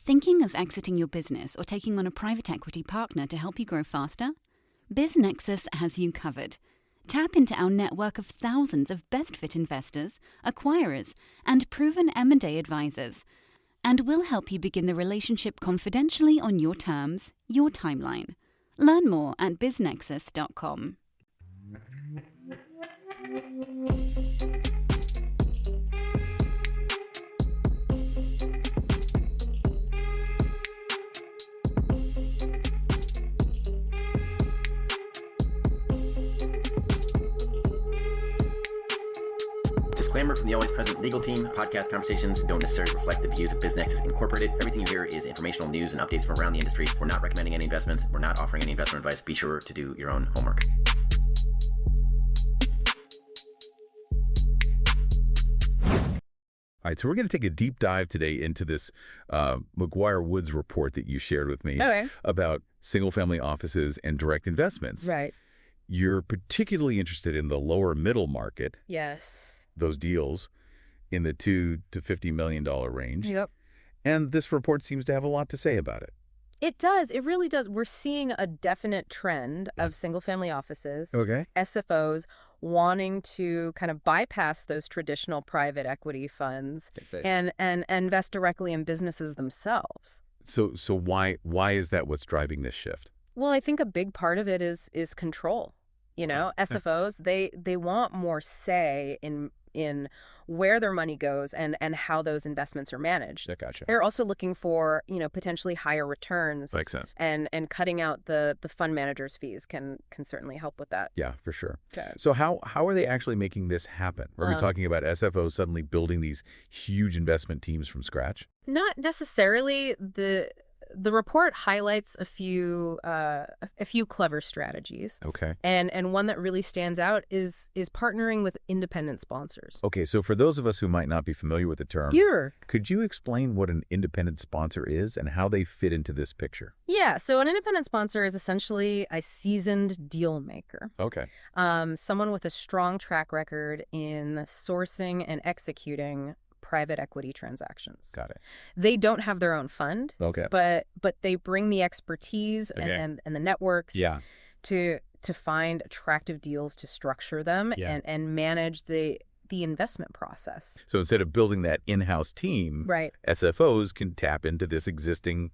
Thinking of exiting your business or taking on a private equity partner to help you grow faster? BizNexus has you covered. Tap into our network of thousands of best-fit investors, acquirers, and proven M&A advisors, and we'll help you begin the relationship confidentially on your terms, your timeline. Learn more at biznexus.com. Disclaimer from the always present legal team. Podcast conversations don't necessarily reflect the views of BizNexus Incorporated. Everything you hear is informational news and updates from around the industry. We're not recommending any investments. We're not offering any investment advice. Be sure to do your own homework. All right, so we're going to take a deep dive today into this McGuire Woods report that you shared with me about single-family offices and direct investments. Right. You're particularly interested in the lower middle market. Yes. Those deals in the $2 to $50 million range. Yep. And this report seems to have a lot to say about it. It does. It really does. We're seeing a definite trend of single-family offices, SFOs, wanting to kind of bypass those traditional private equity funds and invest directly in businesses themselves. So why is that what's driving this shift? Well, I think a big part of it is control. You know, SFOs, they want more say in where their money goes and how those investments are managed. Yeah, gotcha. They're also looking for, potentially higher returns. Makes sense. And cutting out the fund managers' fees can certainly help with that. Yeah, for sure. Okay. So how are they actually making this happen? Are we talking about SFOs suddenly building these huge investment teams from scratch? Not necessarily. The report highlights a few clever strategies. Okay. And one that really stands out is partnering with independent sponsors. Okay, so for those of us who might not be familiar with the term, could you explain what an independent sponsor is and how they fit into this picture? Yeah, so an independent sponsor is essentially a seasoned deal maker. Okay. Someone with a strong track record in sourcing and executing private equity transactions. Got it. They don't have their own fund. Okay. But they bring the expertise and the networks to find attractive deals to structure them and manage the investment process. So instead of building that in-house team, SFOs can tap into this existing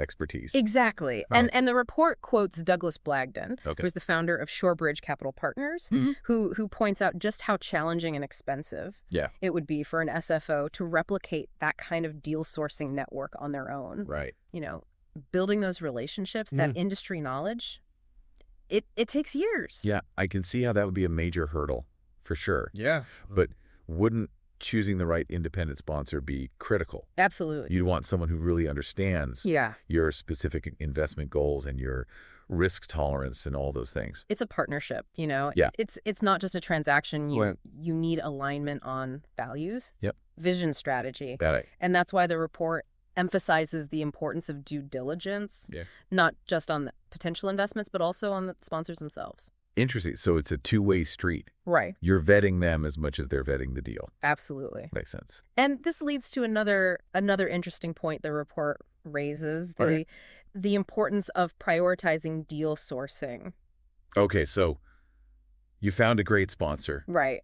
expertise. Exactly. And the report quotes Douglas Blagden, who's the founder of Shorebridge Capital Partners, who points out just how challenging and expensive it would be for an SFO to replicate that kind of deal sourcing network on their own. Right. Building those relationships, that industry knowledge, it takes years. Yeah, I can see how that would be a major hurdle for sure. Yeah. But wouldn't choosing the right independent sponsor be critical? Absolutely. You'd want someone who really understands your specific investment goals and your risk tolerance and all those things. It's a partnership, Yeah. It's not just a transaction. You need alignment on values, vision, strategy. Got it. And that's why the report emphasizes the importance of due diligence, not just on the potential investments, but also on the sponsors themselves. Interesting. So it's a two-way street. Right. You're vetting them as much as they're vetting the deal. Absolutely. Makes sense. And this leads to another interesting point the report raises, the importance of prioritizing deal sourcing. Okay, so you found a great sponsor. Right.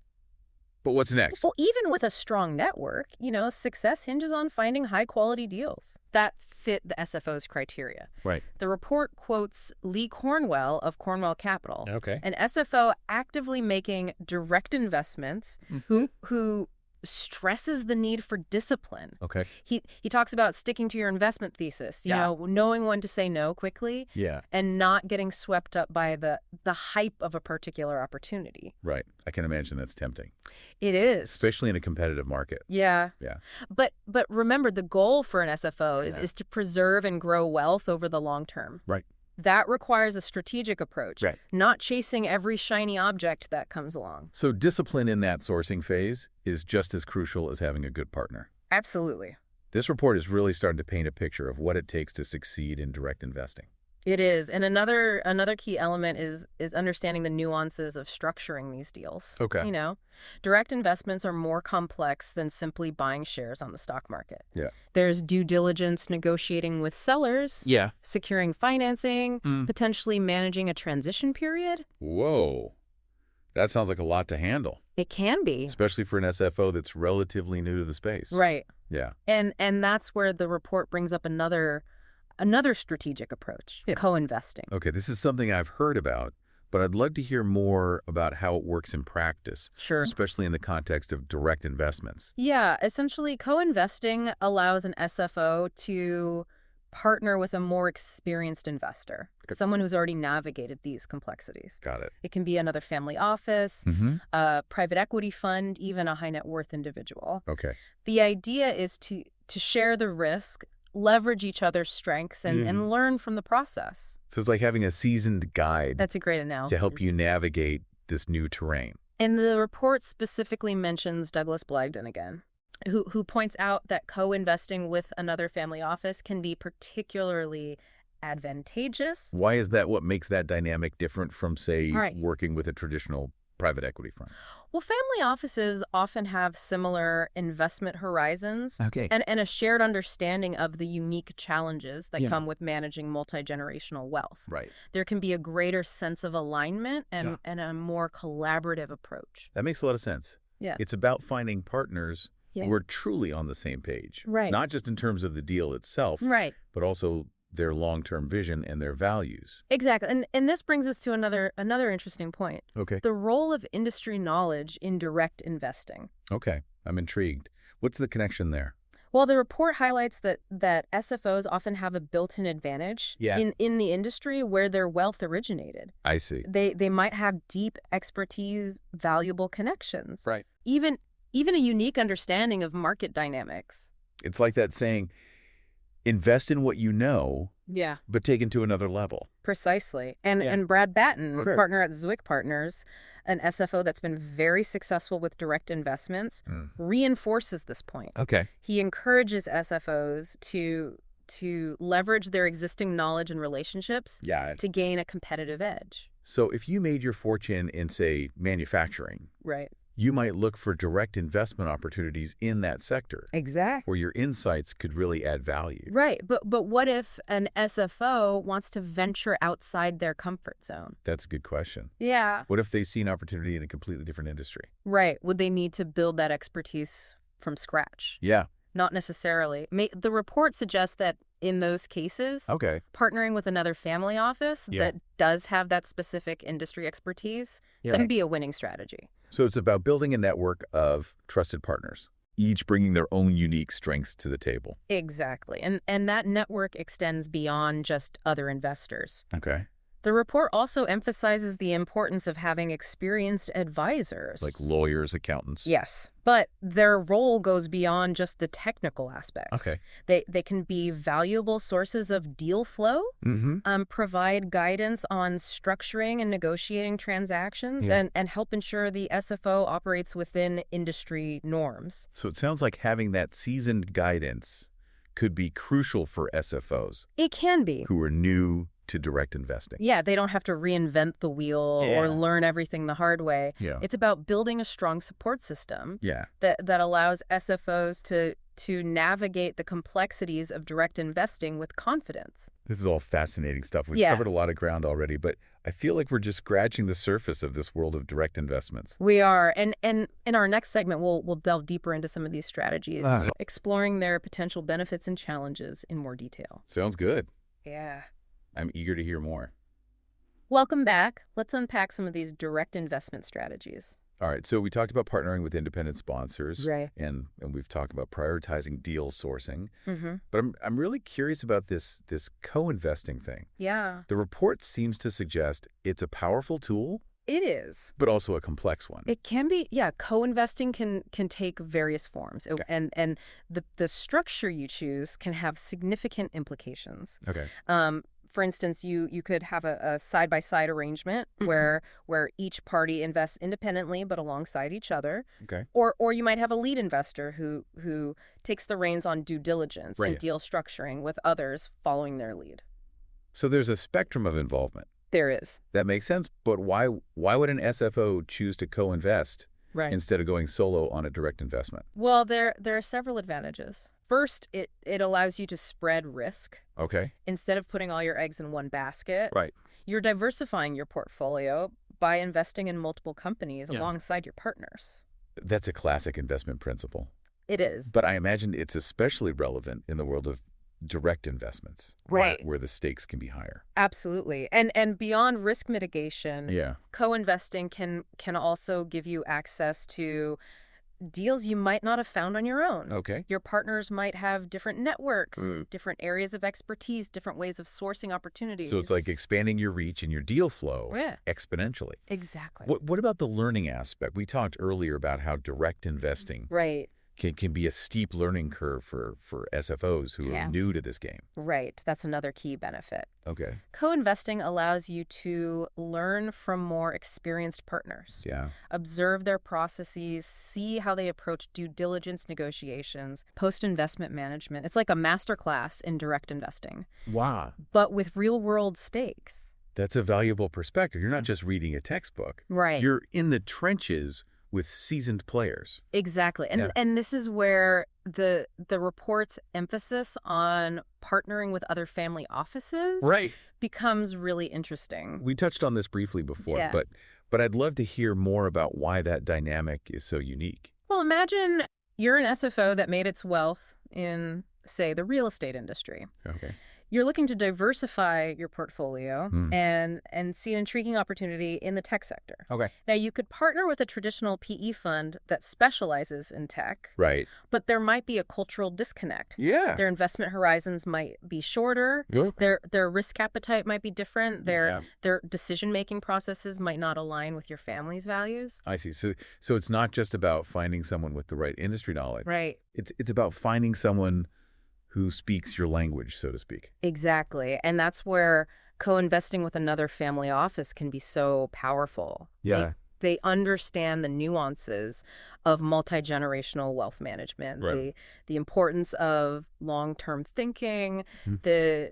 But what's next? Well, even with a strong network, success hinges on finding high-quality deals that fit the SFO's criteria. Right. The report quotes Lee Cornwell of Cornwell Capital, an SFO actively making direct investments who stresses the need for discipline. Okay. He talks about sticking to your investment thesis, knowing when to say no quickly and not getting swept up by the hype of a particular opportunity. Right. I can imagine that's tempting. It is. Especially in a competitive market. Yeah. But remember, the goal for an SFO is to preserve and grow wealth over the long term. Right. That requires a strategic approach, not chasing every shiny object that comes along. So discipline in that sourcing phase is just as crucial as having a good partner. Absolutely. This report is really starting to paint a picture of what it takes to succeed in direct investing. It is. And another key element is understanding the nuances of structuring these deals. Okay. Direct investments are more complex than simply buying shares on the stock market. Yeah. There's due diligence, negotiating with sellers, securing financing, potentially managing a transition period. Whoa. That sounds like a lot to handle. It can be. Especially for an SFO that's relatively new to the space. Right. Yeah. And that's where the report brings up another strategic approach, co-investing. Okay, this is something I've heard about, but I'd love to hear more about how it works in practice. Sure. Especially in the context of direct investments. Yeah, essentially co-investing allows an SFO to partner with a more experienced investor, someone who's already navigated these complexities. Got it. It can be another family office, a private equity fund, even a high net worth individual. Okay. The idea is to share the risk, leverage each other's strengths, and learn from the process. So it's like having a seasoned guide. That's a great analogy. To help you navigate this new terrain. And the report specifically mentions Douglas Blagden again, who points out that co-investing with another family office can be particularly advantageous. Why is that? What makes that dynamic different from, say, working with a traditional private equity firm? Well, family offices often have similar investment horizons and a shared understanding of the unique challenges that come with managing multi-generational wealth. Right. There can be a greater sense of alignment and a more collaborative approach. That makes a lot of sense. Yeah. It's about finding partners who are truly on the same page. Right. Not just in terms of the deal itself, but also their long-term vision and their values. Exactly. And this brings us to another interesting point. Okay. The role of industry knowledge in direct investing. Okay. I'm intrigued. What's the connection there? Well, the report highlights that SFOs often have a built-in advantage in the industry where their wealth originated. I see. They might have deep expertise, valuable connections. Right. Even a unique understanding of market dynamics. It's like that saying, invest in what you know, but take it to another level. Precisely. And Brad Batten, partner at Zwick Partners, an SFO that's been very successful with direct investments, reinforces this point. Okay. He encourages SFOs to leverage their existing knowledge and relationships to gain a competitive edge. So if you made your fortune in, say, manufacturing, you might look for direct investment opportunities in that sector. Exactly. Where your insights could really add value. Right. But what if an SFO wants to venture outside their comfort zone? That's a good question. Yeah. What if they see an opportunity in a completely different industry? Right. Would they need to build that expertise from scratch? Yeah. Not necessarily. The report suggests that in those cases, partnering with another family office that does have that specific industry expertise can be a winning strategy. So it's about building a network of trusted partners, each bringing their own unique strengths to the table. Exactly. And that network extends beyond just other investors. Okay. The report also emphasizes the importance of having experienced advisors. Like lawyers, accountants. Yes, but their role goes beyond just the technical aspects. Okay. They can be valuable sources of deal flow, provide guidance on structuring and negotiating transactions, and help ensure the SFO operates within industry norms. So it sounds like having that seasoned guidance could be crucial for SFOs. It can be. Who are new to direct investing. Yeah, they don't have to reinvent the wheel or learn everything the hard way. Yeah. It's about building a strong support system that allows SFOs to navigate the complexities of direct investing with confidence. This is all fascinating stuff. We've covered a lot of ground already, but I feel like we're just scratching the surface of this world of direct investments. We are. And in our next segment, we'll delve deeper into some of these strategies, exploring their potential benefits and challenges in more detail. Sounds good. Yeah. I'm eager to hear more. Welcome back. Let's unpack some of these direct investment strategies. All right. So we talked about partnering with independent sponsors. Right. And we've talked about prioritizing deal sourcing. Mm-hmm. But I'm really curious about this co-investing thing. Yeah. The report seems to suggest it's a powerful tool. It is. But also a complex one. It can be, co-investing can take various forms. Okay. And the structure you choose can have significant implications. Okay. For instance, you could have a side-by-side arrangement where each party invests independently but alongside each other. Okay. Or you might have a lead investor who takes the reins on due diligence and deal structuring with others following their lead. So there's a spectrum of involvement. There is. That makes sense. But why would an SFO choose to co-invest instead of going solo on a direct investment? Well, there are several advantages. First, it allows you to spread risk. Okay. Instead of putting all your eggs in one basket, right. You're diversifying your portfolio by investing in multiple companies alongside your partners. That's a classic investment principle. It is. But I imagine it's especially relevant in the world of direct investments, right, where the stakes can be higher. Absolutely. And beyond risk mitigation, co-investing can also give you access to deals you might not have found on your own. Okay. Your partners might have different networks, different areas of expertise, different ways of sourcing opportunities. So it's like expanding your reach and your deal flow exponentially. Exactly. What about the learning aspect? We talked earlier about how direct investing can be a steep learning curve for SFOs who are new to this game. Right. That's another key benefit. Okay. Co-investing allows you to learn from more experienced partners. Yeah. Observe their processes, see how they approach due diligence negotiations, post-investment management. It's like a masterclass in direct investing. Wow. But with real-world stakes. That's a valuable perspective. You're not just reading a textbook. Right. You're in the trenches with seasoned players. Exactly. And this is where the report's emphasis on partnering with other family offices becomes really interesting. We touched on this briefly before, but I'd love to hear more about why that dynamic is so unique. Well, imagine you're an SFO that made its wealth in, say, the real estate industry. Okay. You're looking to diversify your portfolio and see an intriguing opportunity in the tech sector. Okay. Now, you could partner with a traditional PE fund that specializes in tech. Right. But there might be a cultural disconnect. Yeah. Their investment horizons might be shorter. Their risk appetite might be different. Their decision-making processes might not align with your family's values. I see. So it's not just about finding someone with the right industry knowledge. Right. It's about finding someone who speaks your language, so to speak. Exactly. And that's where co-investing with another family office can be so powerful. Yeah. They understand the nuances of multi-generational wealth management, the importance of long-term thinking, the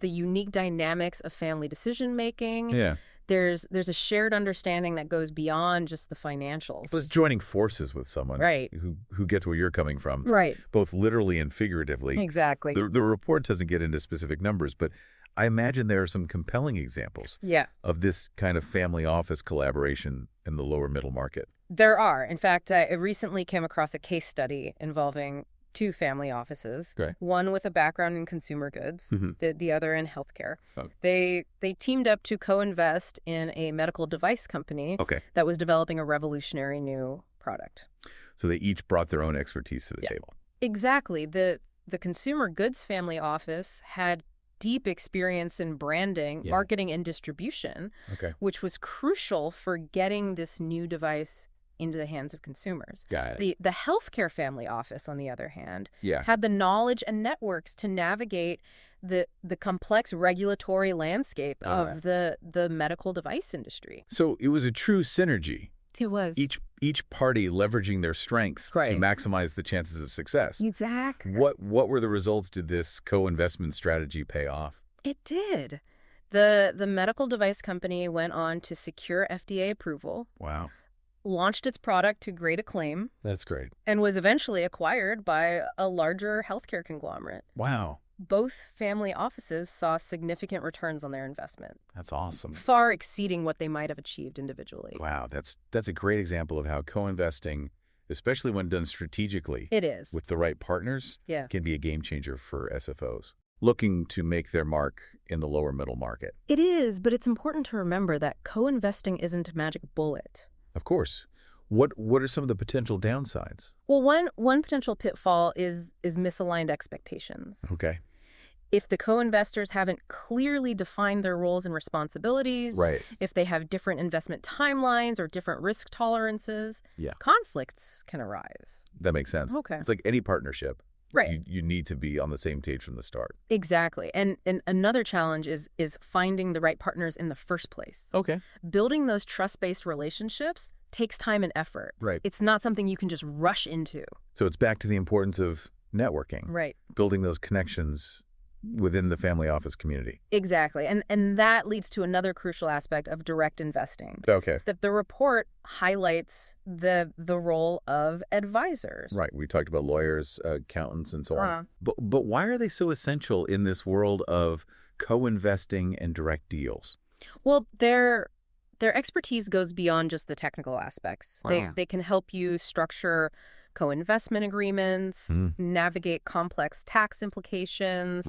unique dynamics of family decision-making. Yeah. There's a shared understanding that goes beyond just the financials. But it's joining forces with someone who gets where you're coming from, both literally and figuratively. Exactly. The report doesn't get into specific numbers, but I imagine there are some compelling examples of this kind of family office collaboration in the lower middle market. There are. In fact, I recently came across a case study involving two family offices, one with a background in consumer goods, the other in healthcare. They teamed up to co-invest in a medical device company that was developing a revolutionary new product. So they each brought their own expertise to the table. Exactly. The consumer goods family office had deep experience in branding, marketing, and distribution, which was crucial for getting this new device into the hands of consumers. Got it. The healthcare family office, on the other hand, yeah, had the knowledge and networks to navigate the complex regulatory landscape of the medical device industry. So it was a true synergy. It was. Each party leveraging their strengths to maximize the chances of success. Exactly. What were the results? Did this co-investment strategy pay off? It did. The medical device company went on to secure FDA approval. Wow. Launched its product to great acclaim. That's great. And was eventually acquired by a larger healthcare conglomerate. Wow. Both family offices saw significant returns on their investment. That's awesome. Far exceeding what they might have achieved individually. Wow, that's a great example of how co-investing, especially when done strategically, it is, with the right partners, yeah, can be a game changer for SFOs looking to make their mark in the lower middle market. It is, but it's important to remember that co-investing isn't a magic bullet. Of course. What are some of the potential downsides? Well, one potential pitfall is misaligned expectations. Okay. If the co-investors haven't clearly defined their roles and responsibilities, if they have different investment timelines or different risk tolerances, conflicts can arise. That makes sense. Okay. It's like any partnership. Right. You need to be on the same page from the start. Exactly. And another challenge is finding the right partners in the first place. Okay. Building those trust-based relationships takes time and effort. Right. It's not something you can just rush into. So it's back to the importance of networking. Right. Building those connections within the family office community. Exactly. And that leads to another crucial aspect of direct investing. Okay. That the report highlights the role of advisors. Right. We talked about lawyers, accountants, and so on. But why are they so essential in this world of co-investing and direct deals? Well, their expertise goes beyond just the technical aspects. They can help you structure co-investment agreements, navigate complex tax implications,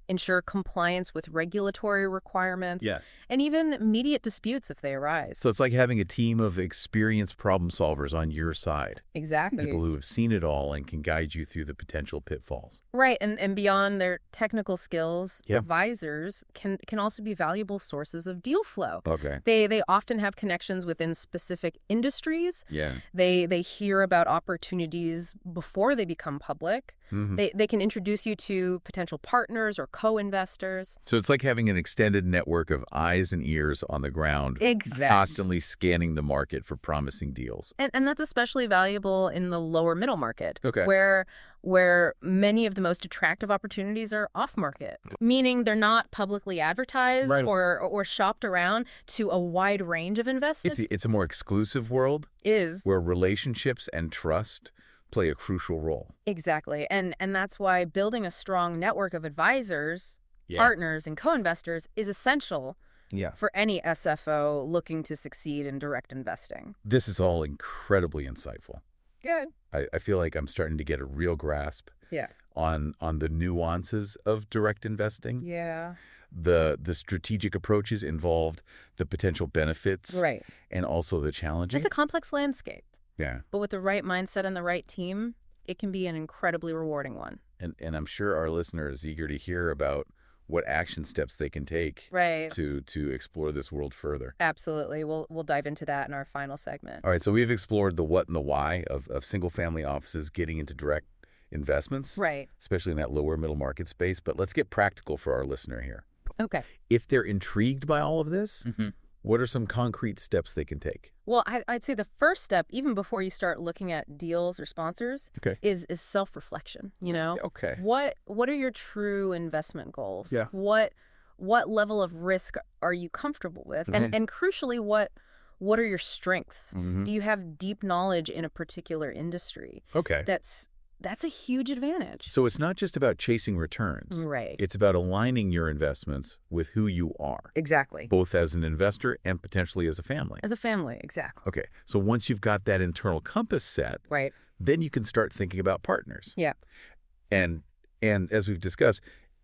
ensure compliance with regulatory requirements, and even immediate disputes if they arise. So it's like having a team of experienced problem solvers on your side. Exactly. People who have seen it all and can guide you through the potential pitfalls. Right. And beyond their technical skills, advisors can also be valuable sources of deal flow. Okay. They often have connections within specific industries. Yeah. They hear about opportunities before they become public. They can introduce you to potential partners or co-investors. So it's like having an extended network of eyes and ears on the ground, constantly scanning the market for promising deals. And that's especially valuable in the lower middle market, where many of the most attractive opportunities are off-market, meaning they're not publicly advertised or shopped around to a wide range of investors. It's a more exclusive world where relationships and trust play a crucial role. Exactly. And that's why building a strong network of advisors, partners, and co-investors is essential for any SFO looking to succeed in direct investing. This is all incredibly insightful. Good. I feel like I'm starting to get a real grasp on the nuances of direct investing. Yeah. The strategic approaches involved, the potential benefits, and also the challenges. It's a complex landscape. Yeah. But with the right mindset and the right team, it can be an incredibly rewarding one. And I'm sure our listener is eager to hear about what action steps they can take to explore this world further. Absolutely. We'll dive into that in our final segment. All right. So we've explored the what and the why of single-family offices getting into direct investments, especially in that lower middle market space. But let's get practical for our listener here. Okay. If they're intrigued by all of this, what are some concrete steps they can take? Well, I'd say the first step, even before you start looking at deals or sponsors, is self-reflection. You know, what are your true investment goals? Yeah. What level of risk are you comfortable with? And crucially, what are your strengths? Do you have deep knowledge in a particular industry? That's a huge advantage. So it's not just about chasing returns. Right. It's about aligning your investments with who you are. Exactly. Both as an investor and potentially as a family. As a family, exactly. Okay. So once you've got that internal compass set, then you can start thinking about partners. Yeah. And as we've discussed,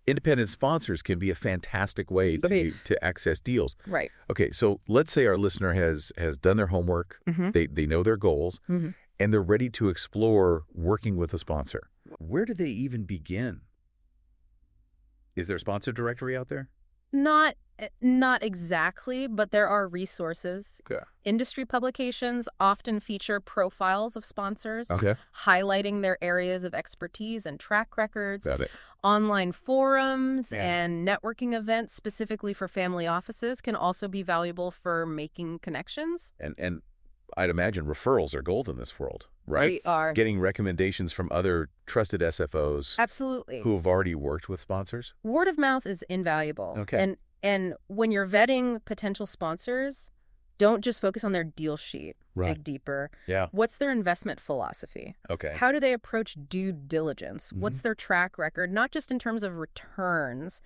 independent sponsors can be a fantastic way to access deals. Right. Okay. So let's say our listener has done their homework. They know their goals. And they're ready to explore working with a sponsor. Where do they even begin? Is there a sponsor directory out there? Not exactly, but there are resources. Industry publications often feature profiles of sponsors, highlighting their areas of expertise and track records. Got it. Online forums and networking events specifically for family offices can also be valuable for making connections. And I'd imagine referrals are gold in this world, right? They are. Getting recommendations from other trusted SFOs. Absolutely. Who have already worked with sponsors. Word of mouth is invaluable. Okay. And when you're vetting potential sponsors, don't just focus on their deal sheet. Dig deeper. Yeah. What's their investment philosophy? Okay. How do they approach due diligence? What's their track record? Not just in terms of returns,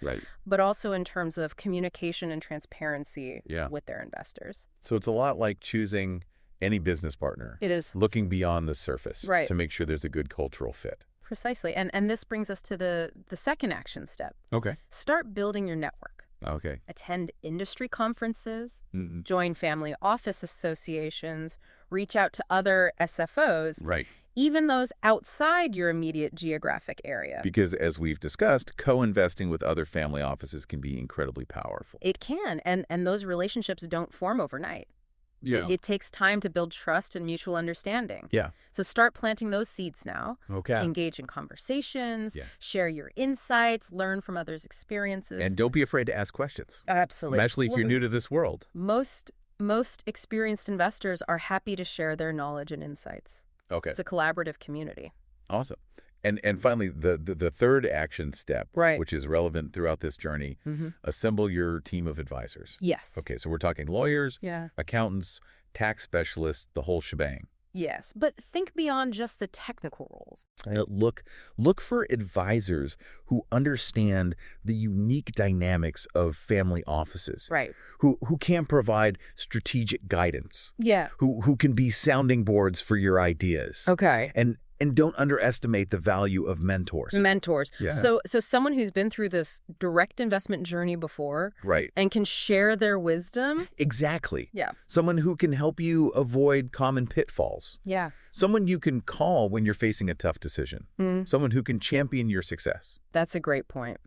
but also in terms of communication and transparency with their investors. So it's a lot like choosing any business partner. It is. Looking beyond the surface to make sure there's a good cultural fit. Precisely. And this brings us to the second action step. Okay. Start building your network. Okay. Attend industry conferences, join family office associations, reach out to other SFOs, even those outside your immediate geographic area. Because as we've discussed, co-investing with other family offices can be incredibly powerful. It can, and those relationships don't form overnight. Yeah. It takes time to build trust and mutual understanding. Yeah. So start planting those seeds now. Okay. Engage in conversations, share your insights, learn from others' experiences. And don't be afraid to ask questions. Absolutely. Especially if you're new to this world. Most experienced investors are happy to share their knowledge and insights. Okay. It's a collaborative community. Awesome. And finally, the third action step, right, which is relevant throughout this journey, assemble your team of advisors. Yes. Okay, so we're talking lawyers, accountants, tax specialists, the whole shebang. Yes, but think beyond just the technical roles. Look for advisors who understand the unique dynamics of family offices. Right. Who can provide strategic guidance. Yeah. Who can be sounding boards for your ideas. Okay. And don't underestimate the value of mentors. Yeah. So someone who's been through this direct investment journey before, right, and can share their wisdom. Exactly. Yeah. Someone who can help you avoid common pitfalls. Yeah. Someone you can call when you're facing a tough decision. Someone who can champion your success. That's a great point.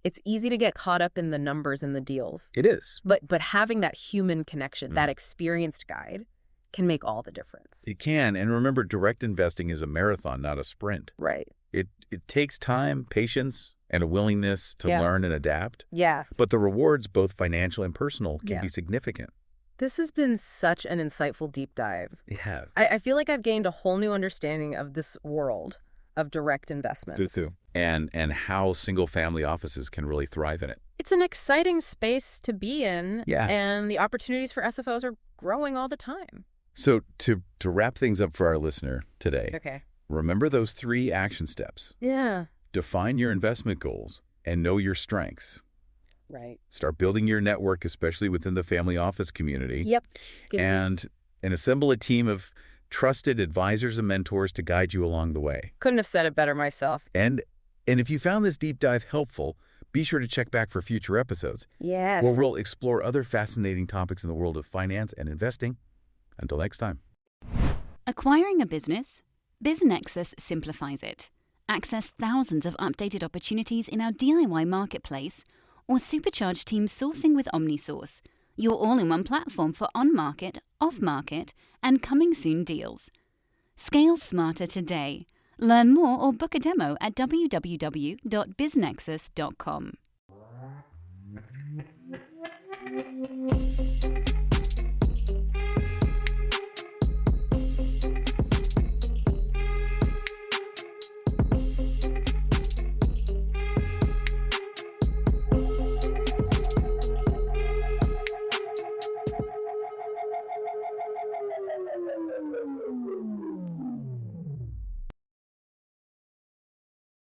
It's easy to get caught up in the numbers and the deals. It is. But having that human connection, that experienced guide, can make all the difference. It can. And remember, direct investing is a marathon, not a sprint. Right. It takes time, patience, and a willingness to learn and adapt. Yeah. But the rewards, both financial and personal, can be significant. This has been such an insightful deep dive. You have. I feel like I've gained a whole new understanding of this world of direct investments. And how single-family offices can really thrive in it. It's an exciting space to be in. Yeah. And the opportunities for SFOs are growing all the time. So to wrap things up for our listener today, remember those 3 action steps. Yeah. Define your investment goals and know your strengths. Right. Start building your network, especially within the family office community. Yep. And assemble a team of trusted advisors and mentors to guide you along the way. Couldn't have said it better myself. And if you found this deep dive helpful, be sure to check back for future episodes. Yes. Where we'll explore other fascinating topics in the world of finance and investing. Until next time. Acquiring a business? BizNexus simplifies it. Access thousands of updated opportunities in our DIY marketplace or supercharge team sourcing with OmniSource, your all-in-one platform for on-market, off-market, and coming-soon deals. Scale smarter today. Learn more or book a demo at www.biznexus.com.